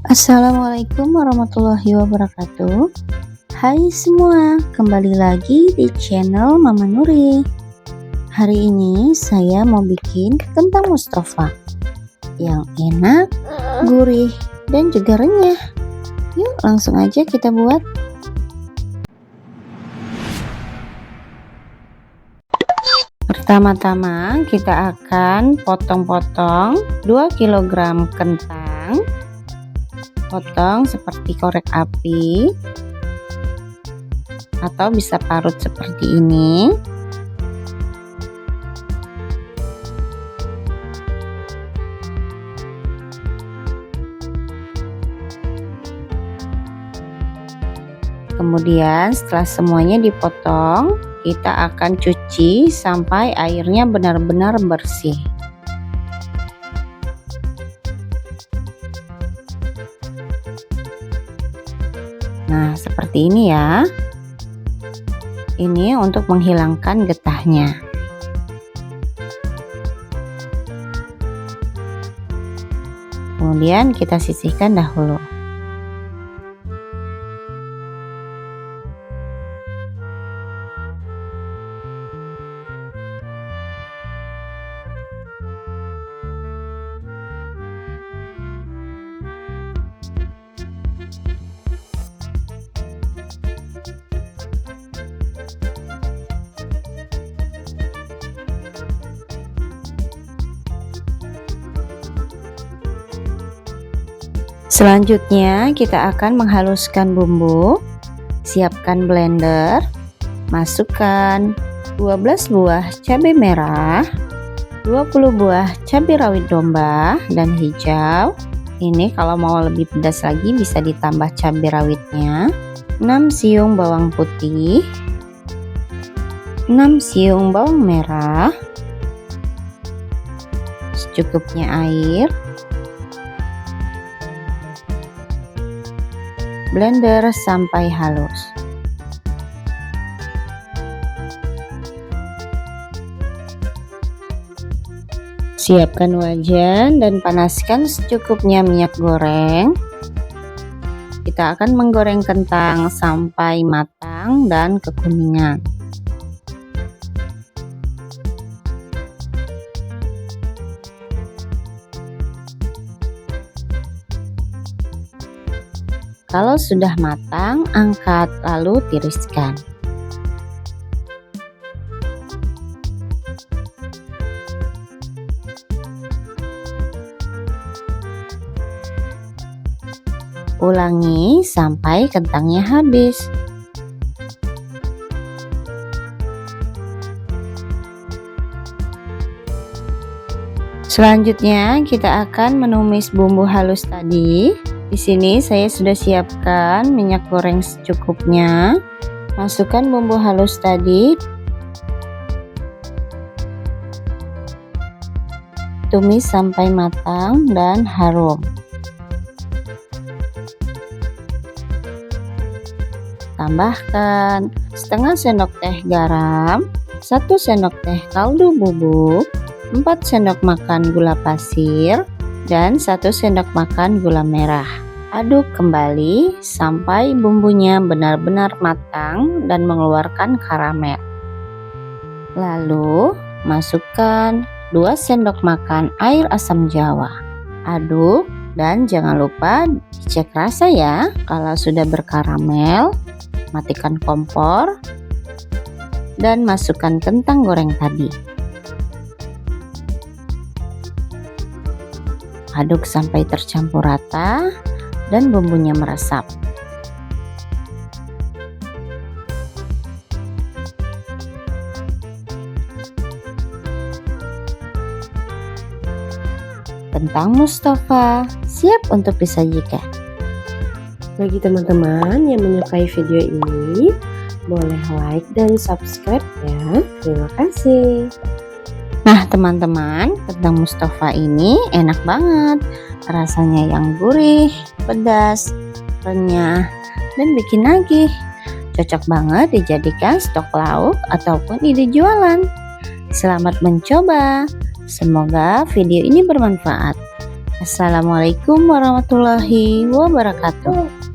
Assalamualaikum warahmatullahi wabarakatuh. Hai semua, kembali lagi di channel Mama Nuri. Hari ini saya mau bikin kentang Mustafa yang enak, gurih, dan juga renyah. Yuk langsung aja kita buat. Pertama-tama kita akan potong-potong 2 kg kentang. Potong seperti korek api atau bisa parut seperti ini. Kemudian setelah semuanya dipotong, kita akan cuci sampai airnya benar-benar bersih. Nah, seperti ini ya. Ini untuk menghilangkan getahnya. Kemudian kita sisihkan dahulu. Selanjutnya kita akan menghaluskan bumbu. Siapkan blender, masukkan 12 buah cabai merah, 20 buah cabai rawit domba dan hijau. Ini kalau mau lebih pedas lagi bisa ditambah cabai rawitnya. 6 siung bawang putih, 6 siung bawang merah, secukupnya air. Blender sampai halus. Siapkan wajan dan panaskan secukupnya minyak goreng. Kita akan menggoreng kentang sampai matang dan kekuningan. Kalau sudah matang, angkat lalu tiriskan. Ulangi sampai kentangnya habis. Selanjutnya kita akan menumis bumbu halus tadi. Di sini saya sudah siapkan minyak goreng secukupnya. Masukkan bumbu halus tadi. Tumis sampai matang dan harum. Tambahkan setengah sendok teh garam, 1 sendok teh kaldu bubuk, 4 sendok makan gula pasir, dan 1 sendok makan gula merah. Aduk kembali sampai bumbunya benar-benar matang dan mengeluarkan karamel. Lalu masukkan 2 sendok makan air asam jawa. Aduk dan jangan lupa dicek rasa ya. Kalau sudah berkaramel, matikan kompor dan masukkan kentang goreng tadi. Aduk sampai tercampur rata dan bumbunya meresap. Kentang Mustafa siap untuk disajikan. Bagi teman-teman yang menyukai video ini, boleh like dan subscribe ya. Terima kasih. Nah teman-teman, kentang Mustafa ini enak banget. Rasanya yang gurih, pedas, renyah, dan bikin nagih. Cocok banget dijadikan stok lauk ataupun ide jualan. Selamat mencoba. Semoga video ini bermanfaat. Assalamualaikum warahmatullahi wabarakatuh.